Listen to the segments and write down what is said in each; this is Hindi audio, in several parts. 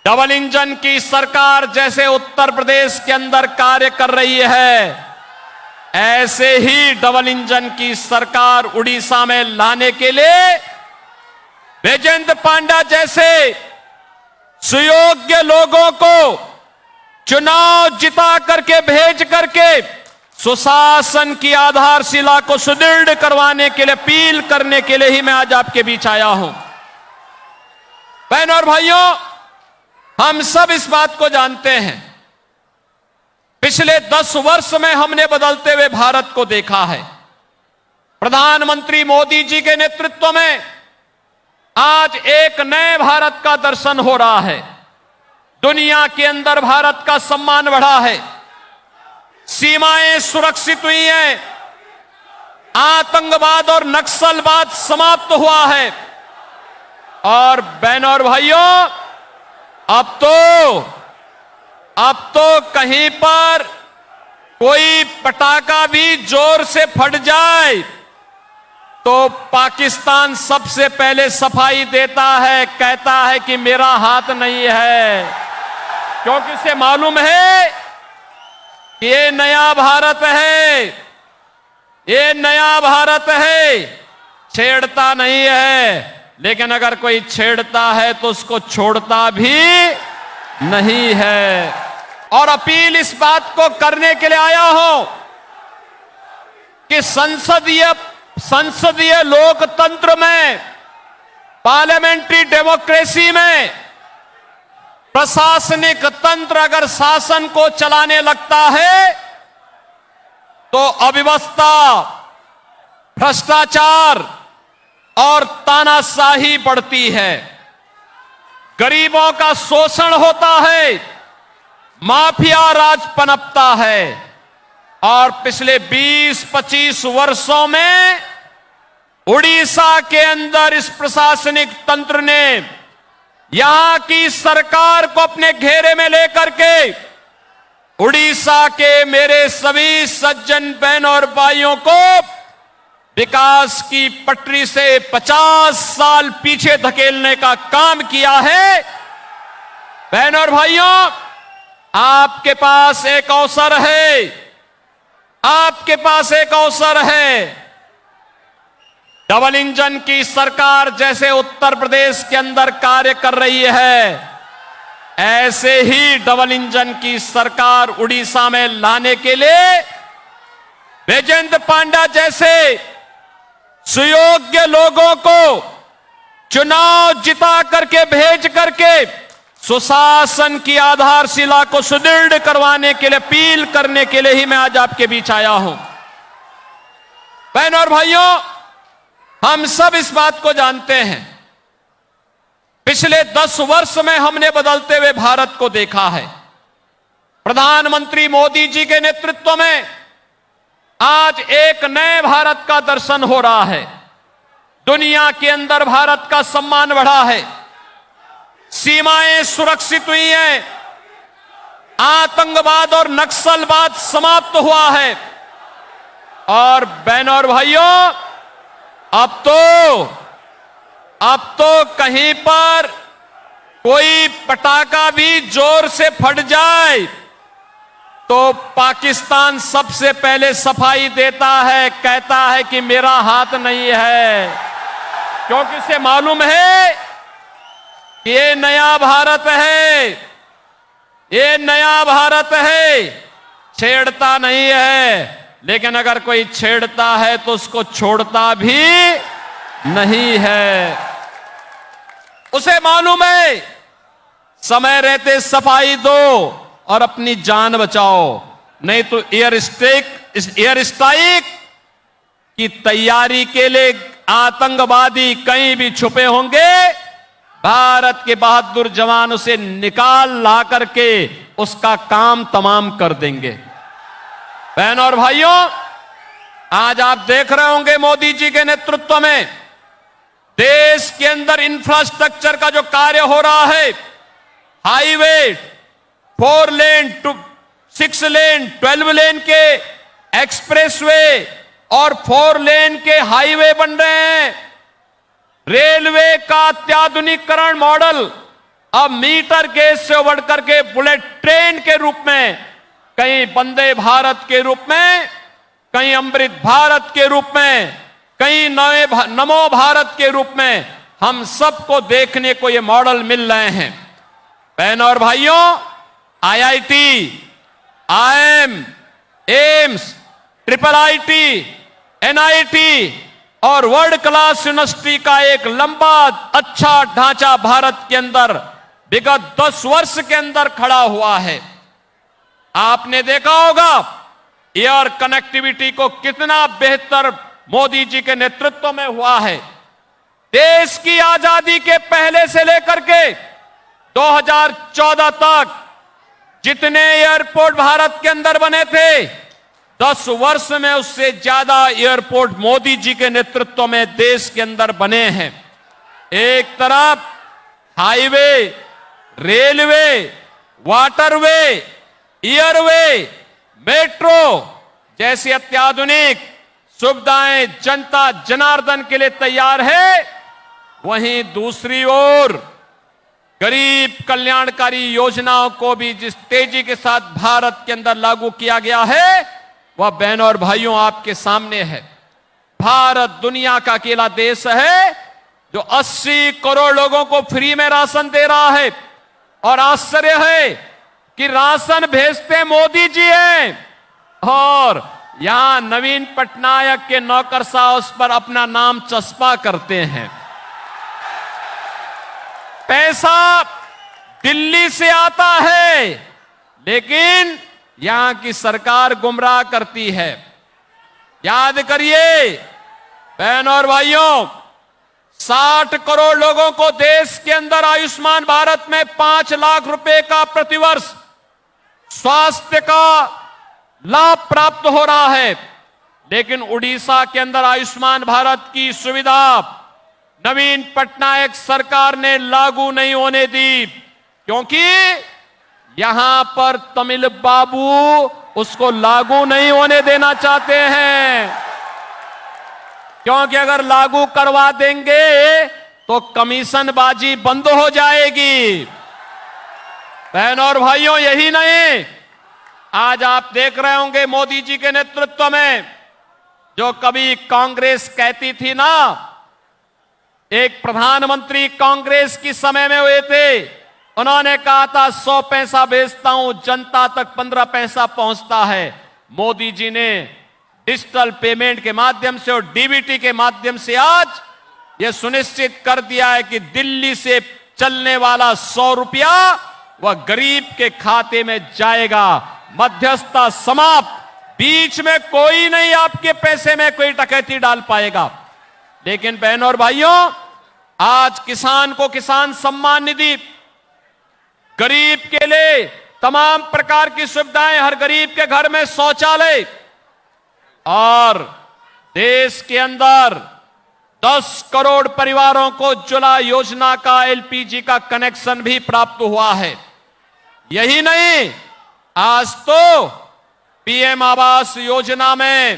डबल इंजन की सरकार जैसे उत्तर प्रदेश के अंदर कार्य कर रही है, ऐसे ही डबल इंजन की सरकार उड़ीसा में लाने के लिए बैजयंत पांडा जैसे सुयोग्य लोगों को चुनाव जिता करके भेज करके सुशासन की आधारशिला को सुदृढ़ करवाने के लिए, अपील करने के लिए ही मैं आज आपके बीच आया हूं। बहनों और भाइयों, हम सब इस बात को जानते हैं, पिछले 10 वर्ष में हमने बदलते हुए भारत को देखा है। प्रधानमंत्री मोदी जी के नेतृत्व में आज एक नए भारत का दर्शन हो रहा है। दुनिया के अंदर भारत का सम्मान बढ़ा है, सीमाएं सुरक्षित हुई हैं, आतंकवाद और नक्सलवाद समाप्त हुआ है। और बहनों और भाइयों, अब तो कहीं पर कोई पटाखा भी जोर से फट जाए तो पाकिस्तान सबसे पहले सफाई देता है, कहता है कि मेरा हाथ नहीं है, क्योंकि उसे मालूम है कि ये नया भारत है, ये नया भारत है, छेड़ता नहीं है। लेकिन अगर कोई छेड़ता है तो उसको छोड़ता भी नहीं है। और अपील इस बात को करने के लिए आया हूं कि संसदीय लोकतंत्र में, पार्लियामेंट्री डेमोक्रेसी में प्रशासनिक तंत्र अगर शासन को चलाने लगता है तो अव्यवस्था, भ्रष्टाचार और तानाशाही बढ़ती है, गरीबों का शोषण होता है, माफिया राज पनपता है। और पिछले 20-25 वर्षों में उड़ीसा के अंदर इस प्रशासनिक तंत्र ने यहां की सरकार को अपने घेरे में लेकर के उड़ीसा के मेरे सभी सज्जन बहनों और भाइयों को विकास की पटरी से 50 साल पीछे धकेलने का काम किया है। बहनों और भाइयों, आपके पास एक अवसर है, आपके पास एक अवसर है। डबल इंजन की सरकार जैसे उत्तर प्रदेश के अंदर कार्य कर रही है, ऐसे ही डबल इंजन की सरकार उड़ीसा में लाने के लिए बैजयंत पांडा जैसे सुयोग्य लोगों को चुनाव जिता करके भेज करके सुशासन की आधारशिला को सुदृढ़ करवाने के लिए, अपील करने के लिए ही मैं आज आपके बीच आया हूं। बहनों और भाइयों, हम सब इस बात को जानते हैं, पिछले 10 वर्ष में हमने बदलते हुए भारत को देखा है। प्रधानमंत्री मोदी जी के नेतृत्व में आज एक नए भारत का दर्शन हो रहा है। दुनिया के अंदर भारत का सम्मान बढ़ा है, सीमाएं सुरक्षित हुई हैं, आतंकवाद और नक्सलवाद समाप्त हुआ है। और बहनों और भाइयों, अब तो कहीं पर कोई पटाखा भी जोर से फट जाए तो पाकिस्तान सबसे पहले सफाई देता है, कहता है कि मेरा हाथ नहीं है, क्योंकि उसे मालूम है कि ये नया भारत है, ये नया भारत है, छेड़ता नहीं है। लेकिन अगर कोई छेड़ता है तो उसको छोड़ता भी नहीं है। उसे मालूम है समय रहते सफाई दो और अपनी जान बचाओ, नहीं तो एयर स्ट्राइक की तैयारी के लिए आतंकवादी कहीं भी छुपे होंगे, भारत के बहादुर जवान उसे निकाल ला करके उसका काम तमाम कर देंगे। बहनों और भाइयों, आज आप देख रहे होंगे मोदी जी के नेतृत्व में देश के अंदर इंफ्रास्ट्रक्चर का जो कार्य हो रहा है, हाईवे 4 लेन, 6 लेन, 12 लेन के एक्सप्रेसवे और 4 लेन के हाईवे बन रहे हैं। रेलवे का अत्याधुनिकीकरण मॉडल अब मीटर गेज से बढ़कर के बुलेट ट्रेन के रूप में, कहीं वंदे भारत के रूप में, कहीं अमृत भारत के रूप में, कहीं नमो भारत के रूप में हम सबको देखने को ये मॉडल मिल रहे हैं। बहनों और भाइयों, IIT, IIM, AIIMS, triple IT, NIT और वर्ल्ड क्लास यूनिवर्सिटी का एक लंबा अच्छा ढांचा भारत के अंदर विगत 10 वर्ष के अंदर खड़ा हुआ है। आपने देखा होगा एयर कनेक्टिविटी को कितना बेहतर मोदी जी के नेतृत्व में हुआ है। देश की आजादी के पहले से लेकर के 2014 तक जितने एयरपोर्ट भारत के अंदर बने थे, 10 वर्ष में उससे ज्यादा एयरपोर्ट मोदी जी के नेतृत्व में देश के अंदर बने हैं। एक तरफ highway, railway, waterway, airway, metro जैसी अत्याधुनिक सुविधाएं जनता जनार्दन के लिए तैयार है, वहीं दूसरी ओर गरीब कल्याणकारी योजनाओं को भी जिस तेजी के साथ भारत के अंदर लागू किया गया है, वह बहनों और भाइयों आपके सामने है। भारत दुनिया का अकेला देश है जो 80 करोड़ लोगों को फ्री में राशन दे रहा है। और आश्चर्य है कि राशन भेजते मोदी जी हैं और यहां नवीन पटनायक के नौकरशाह उस पर अपना नाम चस्पा करते हैं। पैसा दिल्ली से आता है, लेकिन यहां की सरकार गुमराह करती है। याद करिए बहनों और भाइयों, 60 करोड़ लोगों को देश के अंदर आयुष्मान भारत में 5 लाख रुपए का प्रतिवर्ष स्वास्थ्य का लाभ प्राप्त हो रहा है, लेकिन उड़ीसा के अंदर आयुष्मान भारत की सुविधा नवीन पटनायक सरकार ने लागू नहीं होने दी, क्योंकि यहां पर तमिल बाबू उसको लागू नहीं होने देना चाहते हैं। क्योंकि अगर लागू करवा देंगे तो कमीशनबाजी बंद हो जाएगी। बहनों और भाइयों, यही नहीं, आज आप देख रहे होंगे मोदी जी के नेतृत्व में जो कभी कांग्रेस कहती थी ना, एक प्रधानमंत्री कांग्रेस की समय में हुए थे, उन्होंने कहा था 100 पैसा भेजता हूं, जनता तक 15 पैसा पहुंचता है। मोदी जी ने डिजिटल पेमेंट के माध्यम से और डीबीटी के माध्यम से आज यह सुनिश्चित कर दिया है कि दिल्ली से चलने वाला 100 रुपया वह गरीब के खाते में जाएगा। मध्यस्थता समाप्त, बीच में कोई नहीं आपके पैसे में कोई डकैती डाल पाएगा। लेकिन बहनों और भाइयों, आज किसान को किसान सम्मान निधि, गरीब के लिए तमाम प्रकार की सुविधाएं, हर गरीब के घर में शौचालय, और देश के अंदर 10 करोड़ परिवारों को उज्ज्वला योजना का एलपीजी का कनेक्शन भी प्राप्त हुआ है। यही नहीं, आज तो पीएम आवास योजना में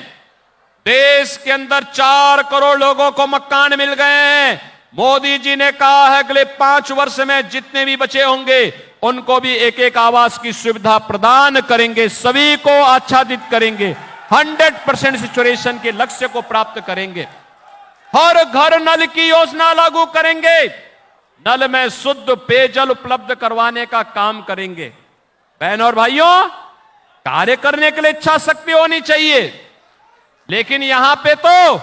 देश के अंदर 4 करोड़ लोगों को मकान मिल गए हैं। मोदी जी ने कहा है अगले 5 वर्ष में जितने भी बचे होंगे उनको भी एक एक आवास की सुविधा प्रदान करेंगे, सभी को आच्छादित करेंगे, 100% सैचुरेशन के लक्ष्य को प्राप्त करेंगे। हर घर नल की योजना लागू करेंगे, नल में शुद्ध पेयजल उपलब्ध करवाने का काम करेंगे। बहनों और भाइयों, कार्य करने के लिए इच्छा शक्ति होनी चाहिए, लेकिन यहां पे तो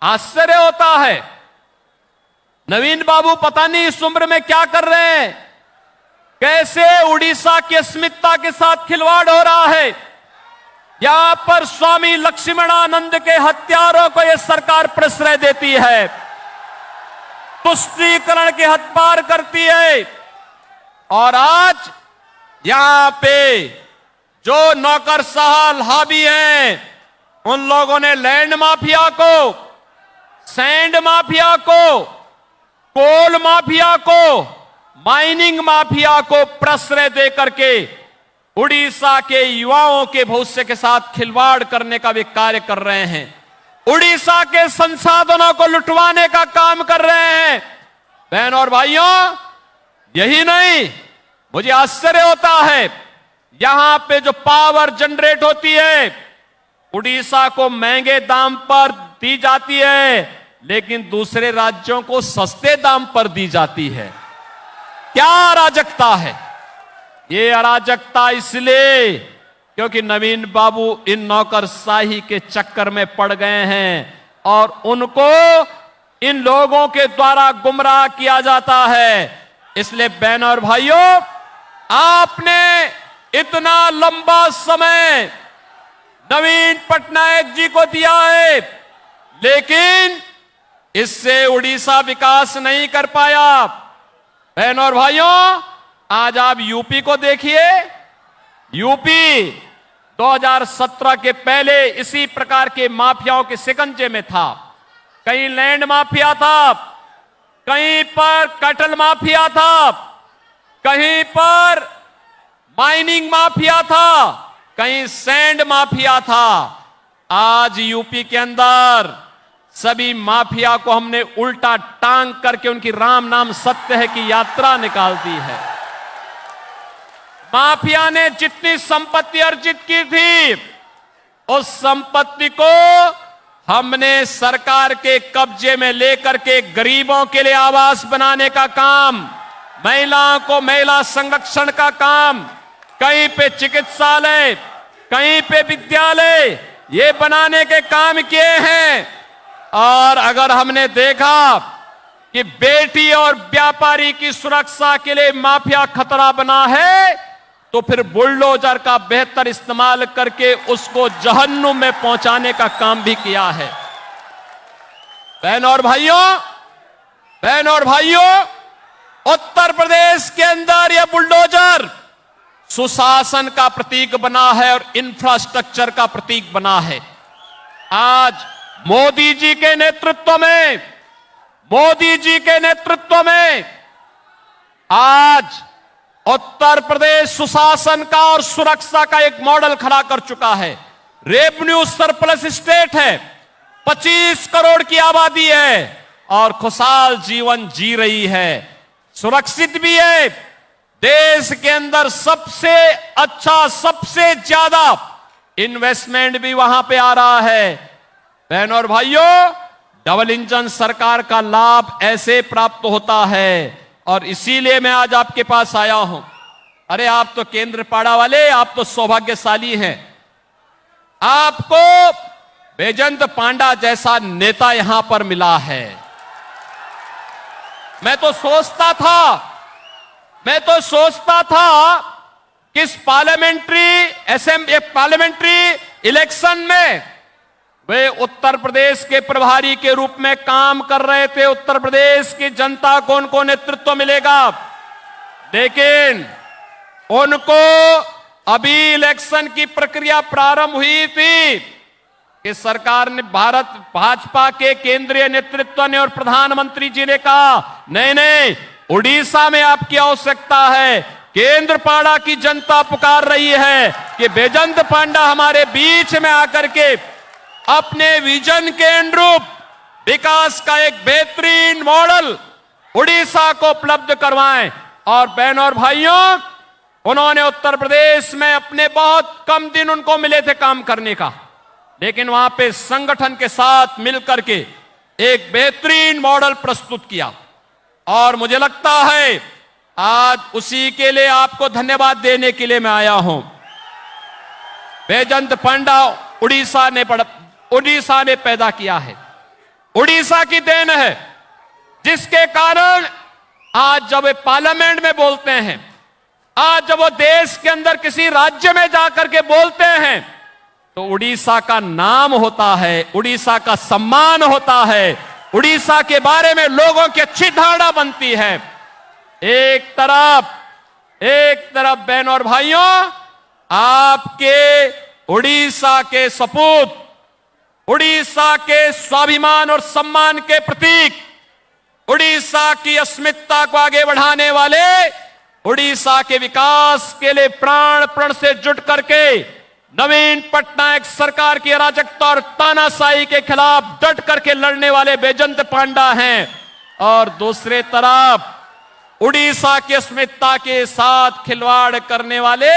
आश्चर्य होता है। नवीन बाबू पता नहीं इस उम्र में क्या कर रहे हैं, कैसे उड़ीसा की अस्मिता के साथ खिलवाड़ हो रहा है। यहां पर स्वामी लक्ष्मणानंद के हत्यारों को यह सरकार प्रश्रय देती है, तुष्टीकरण के हद पार करती है। और आज यहां पे जो नौकरशाह हावी हैं, उन लोगों ने लैंड माफिया को, सैंड माफिया को, कोल माफिया को, माइनिंग माफिया को प्रश्रय देकर के उड़ीसा के युवाओं के भविष्य के साथ खिलवाड़ करने का भी कार्य कर रहे हैं। उड़ीसा के संसाधनों को लुटवाने का काम कर रहे हैं। बहनों और भाइयों, यही नहीं, मुझे आश्चर्य होता है, यहां पे जो पावर जनरेट होती है उड़ीसा को महंगे दाम पर दी जाती है, लेकिन दूसरे राज्यों को सस्ते दाम पर दी जाती है। क्या अराजकता है? ये अराजकता इसलिए क्योंकि नवीन बाबू इन नौकरशाही के चक्कर में पड़ गए हैं और उनको इन लोगों के द्वारा गुमराह किया जाता है। इसलिए बहनों और भाइयों, आपने इतना लंबा समय नवीन पटनायक जी को दिया है, लेकिन इससे उड़ीसा विकास नहीं कर पाया। बहनों और भाइयों, आज आप यूपी को देखिए। यूपी 2017 के पहले इसी प्रकार के माफियाओं के शिकंजे में था। कहीं लैंड माफिया था, कहीं पर कटल माफिया था, कहीं पर माइनिंग माफिया था, कहीं सैंड माफिया था। आज यूपी के अंदर सभी माफिया को हमने उल्टा टांग करके उनकी राम नाम सत्य है की यात्रा निकाल दी है। माफिया ने जितनी संपत्ति अर्जित की थी, उस संपत्ति को हमने सरकार के कब्जे में लेकर के गरीबों के लिए आवास बनाने का काम, महिलाओं को महिला संरक्षण का काम, कहीं पे चिकित्सालय, कहीं पे विद्यालय, ये बनाने के काम किए हैं। और अगर हमने देखा कि बेटी और व्यापारी की सुरक्षा के लिए माफिया खतरा बना है, तो फिर बुलडोजर का बेहतर इस्तेमाल करके उसको जहन्नुम में पहुंचाने का काम भी किया है। बहनों और भाइयों, उत्तर प्रदेश के अंदर यह बुलडोजर सुशासन का प्रतीक बना है और इंफ्रास्ट्रक्चर का प्रतीक बना है। आज मोदी जी के नेतृत्व में आज उत्तर प्रदेश सुशासन का और सुरक्षा का एक मॉडल खड़ा कर चुका है। रेवेन्यू सरप्लस स्टेट है, 25 करोड़ की आबादी है और खुशहाल जीवन जी रही है, सुरक्षित भी है। देश के अंदर सबसे अच्छा, सबसे ज्यादा इन्वेस्टमेंट भी वहां पे आ रहा है। बहनों और भाइयों, डबल इंजन सरकार का लाभ ऐसे प्राप्त होता है और इसीलिए मैं आज आपके पास आया हूं। अरे आप तो केंद्रपाड़ा वाले, आप तो सौभाग्यशाली हैं। आपको बैजंत पांडा जैसा नेता यहां पर मिला है। मैं तो सोचता था कि इस पार्लियामेंट्री इलेक्शन में वे उत्तर प्रदेश के प्रभारी के रूप में काम कर रहे थे। उत्तर प्रदेश की जनता को उनको नेतृत्व मिलेगा, लेकिन उनको अभी इलेक्शन की प्रक्रिया प्रारंभ हुई थी कि सरकार ने, भारत भाजपा के केंद्रीय नेतृत्व ने और प्रधानमंत्री जी ने कहा, नहीं, उड़ीसा में आपकी आवश्यकता है। केंद्रपाड़ा की जनता पुकार रही है कि बैजंत पांडा हमारे बीच में आकर के अपने विजन के अनुरूप विकास का एक बेहतरीन मॉडल उड़ीसा को उपलब्ध करवाएं। और बहनों और भाइयों, उन्होंने उत्तर प्रदेश में अपने बहुत कम दिन उनको मिले थे काम करने का, लेकिन वहां पे संगठन के साथ मिलकर के एक बेहतरीन मॉडल प्रस्तुत किया। और मुझे लगता है आज उसी के लिए आपको धन्यवाद देने के लिए मैं आया हूं। बैजंत पांडा उड़ीसा ने पैदा किया है, उड़ीसा की देन है, जिसके कारण आज जब वे पार्लियामेंट में बोलते हैं, आज जब वो देश के अंदर किसी राज्य में जाकर के बोलते हैं, तो उड़ीसा का नाम होता है, उड़ीसा का सम्मान होता है, उड़ीसा के बारे में लोगों की अच्छी धारणा बनती है। एक तरफ बहनों और भाइयों, आपके उड़ीसा के सपूत, उड़ीसा के स्वाभिमान और सम्मान के प्रतीक, उड़ीसा की अस्मिता को आगे बढ़ाने वाले, उड़ीसा के विकास के लिए प्राण प्रण से जुट करके नवीन पटनायक सरकार की अराजकता और तानाशाही के खिलाफ डट करके लड़ने वाले बैजंत पांडा हैं। और दूसरे तरफ उड़ीसा की अस्मिता के साथ खिलवाड़ करने वाले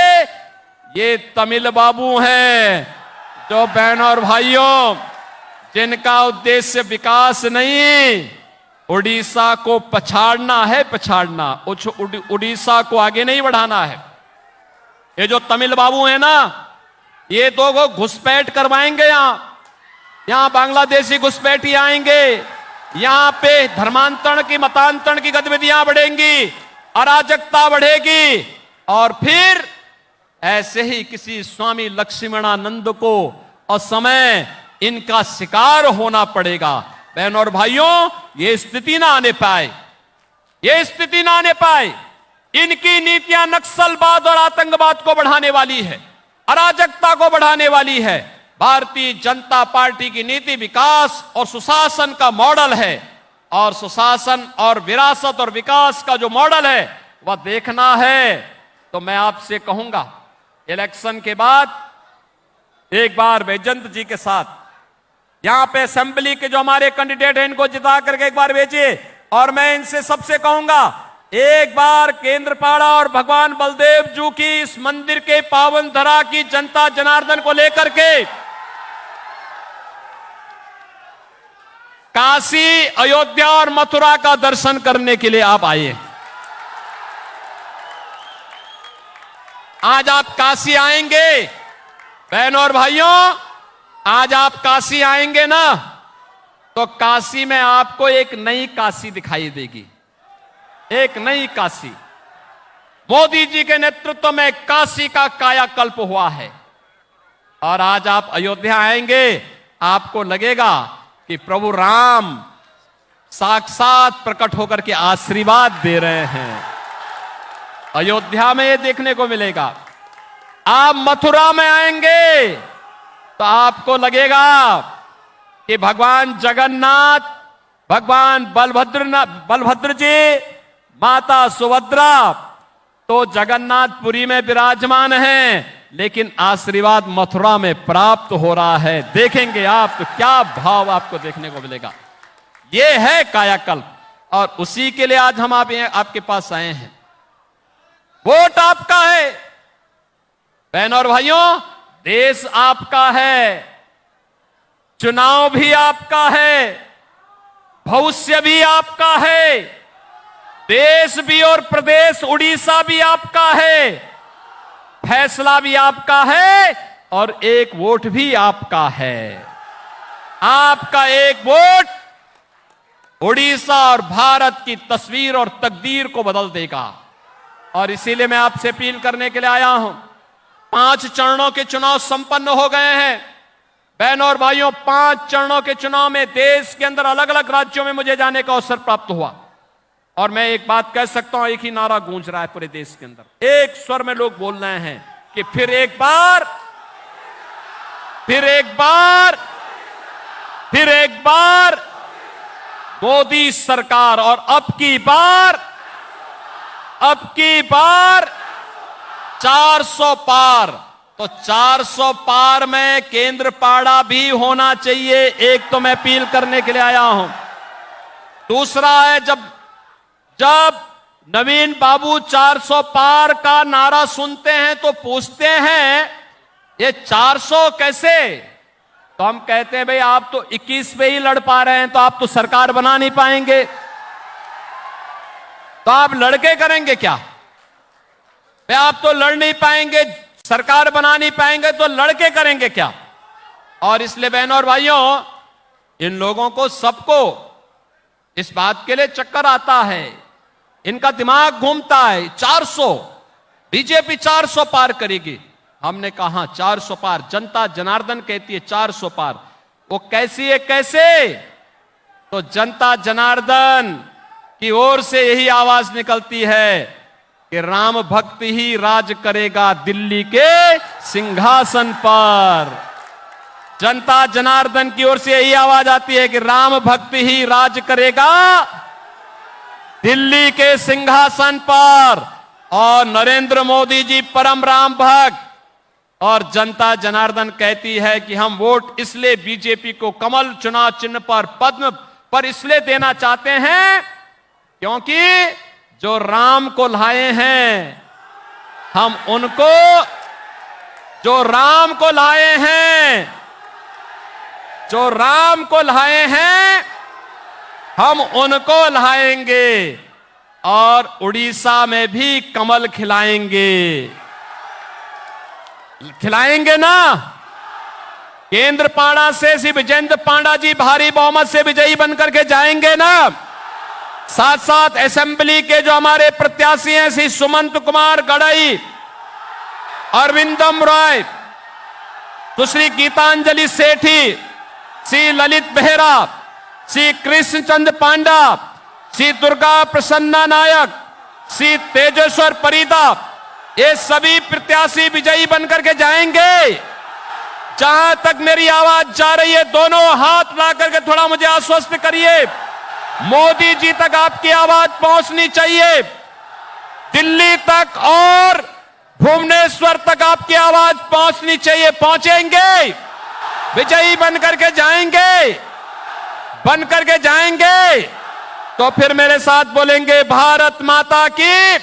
ये तमिल बाबू हैं, जो बहनों और भाइयों, जिनका उद्देश्य विकास नहीं, उड़ीसा को पछाड़ना है, पछाड़ना, उड़ीसा को आगे नहीं बढ़ाना है। ये जो तमिल बाबू है ना, ये दो घुसपैठ करवाएंगे यहां बांग्लादेशी घुसपैठी आएंगे, यहां पे धर्मांतरण की, मतांतरण की गतिविधियां बढ़ेंगी, अराजकता बढ़ेगी, और फिर ऐसे ही किसी स्वामी लक्ष्मणानंद को असमय इनका शिकार होना पड़ेगा। बहनों और भाइयों, ये स्थिति ना आने पाए, ये स्थिति ना आने पाए। इनकी नीतियां नक्सलवाद और आतंकवाद को बढ़ाने वाली है, अराजकता को बढ़ाने वाली है। भारतीय जनता पार्टी की नीति विकास और सुशासन का मॉडल है, और सुशासन और विरासत और विकास का जो मॉडल है वह देखना है। तो मैं आपसे कहूंगा, इलेक्शन के बाद एक बार वैजयंत जी के साथ यहां पे असेंबली के जो हमारे कैंडिडेट हैं, इनको जिता करके एक बार भेजिए। और मैं इनसे सबसे कहूंगा, एक बार केंद्रपाड़ा और भगवान बलदेव जी की इस मंदिर के पावन धरा की जनता जनार्दन को लेकर के काशी, अयोध्या और मथुरा का दर्शन करने के लिए आप आइए। आज आप काशी आएंगे, बहनों और भाइयों, आज आप काशी आएंगे ना, तो काशी में आपको एक नई काशी दिखाई देगी, एक नई काशी। मोदी जी के नेतृत्व में काशी का कायाकल्प हुआ है। और आज आप अयोध्या आएंगे, आपको लगेगा कि प्रभु राम साक्षात प्रकट होकर के आशीर्वाद दे रहे हैं। अयोध्या में ये देखने को मिलेगा। आप मथुरा में आएंगे तो आपको लगेगा कि भगवान जगन्नाथ, भगवान बलभद्र जी, माता सुभद्रा तो जगन्नाथपुरी में विराजमान हैं, लेकिन आशीर्वाद मथुरा में प्राप्त हो रहा है। देखेंगे आप तो क्या भाव आपको देखने को मिलेगा। यह है कायाकल्प, और उसी के लिए आज हम आपके पास आए हैं। वोट आपका है बहनों और भाइयों, देश आपका है, चुनाव भी आपका है, भविष्य भी आपका है, देश भी और प्रदेश उड़ीसा भी आपका है, फैसला भी आपका है, और एक वोट भी आपका है। आपका एक वोट उड़ीसा और भारत की तस्वीर और तकदीर को बदल देगा। और इसीलिए मैं आपसे अपील करने के लिए आया हूं। 5 चरणों के चुनाव संपन्न हो गए हैं बहनों और भाइयों। 5 चरणों के चुनाव में देश के अंदर अलग अलग राज्यों में मुझे जाने का अवसर प्राप्त हुआ, और मैं एक बात कह सकता हूं, एक ही नारा गूंज रहा है पूरे देश के अंदर, एक स्वर में लोग बोल रहे हैं कि फिर एक बार, फिर एक बार, फिर एक बार मोदी सरकार, और अब की बार 400 पार। तो 400 पार में केंद्रपाड़ा भी होना चाहिए, एक तो मैं अपील करने के लिए आया हूं। दूसरा है, जब नवीन बाबू 400 पार का नारा सुनते हैं तो पूछते हैं ये 400 कैसे, तो हम कहते हैं भाई आप तो 21 पे ही लड़ पा रहे हैं, तो आप तो सरकार बना नहीं पाएंगे, तो आप लड़के करेंगे क्या? भाई आप तो लड़ नहीं पाएंगे, सरकार बना नहीं पाएंगे, तो लड़के करेंगे क्या? और इसलिए बहनों और भाइयों, इन लोगों को सबको इस बात के लिए चक्कर आता है, इनका दिमाग घूमता है। 400 बीजेपी 400 पार करेगी। हमने कहा 400 पार, जनता जनार्दन कहती है 400 पार। वो कैसी है, कैसे? तो जनता जनार्दन की ओर से यही आवाज निकलती है कि राम भक्त ही राज करेगा दिल्ली के सिंहासन पर। जनता जनार्दन की ओर से यही आवाज आती है कि राम भक्त ही राज करेगा दिल्ली के सिंहासन पर। और नरेंद्र मोदी जी परम राम भक्त, और जनता जनार्दन कहती है कि हम वोट इसलिए बीजेपी को कमल चुनाव चिन्ह पर, पद्म पर इसलिए देना चाहते हैं क्योंकि जो राम को लाए हैं, हम उनको, जो राम को लाए हैं, जो राम को लाए हैं, हम उनको लाएंगे और उड़ीसा में भी कमल खिलाएंगे। खिलाएंगे ना? केंद्रपाड़ा से श्री विजेंद्र पांडा जी भारी बहुमत से विजयी बनकर के जाएंगे ना? साथ साथ असेंबली के जो हमारे प्रत्याशी हैं श्री सुमंत कुमार गड़ई, अरविंदम रॉय, सुश्री गीतांजलि सेठी, श्री ललित बेहरा, श्री कृष्णचंद्र पांडा, श्री दुर्गा प्रसन्ना नायक, श्री तेजेश्वर परिदा, ये सभी प्रत्याशी विजयी बनकर के जाएंगे। जहां तक मेरी आवाज जा रही है, दोनों हाथ ला करके थोड़ा मुझे आश्वस्त करिए। मोदी जी तक आपकी आवाज पहुंचनी चाहिए, दिल्ली तक और भुवनेश्वर तक आपकी आवाज पहुंचनी चाहिए। पहुंचेंगे, विजयी बनकर के जाएंगे, बनकर के जाएंगे। तो फिर मेरे साथ बोलेंगे, भारत माता की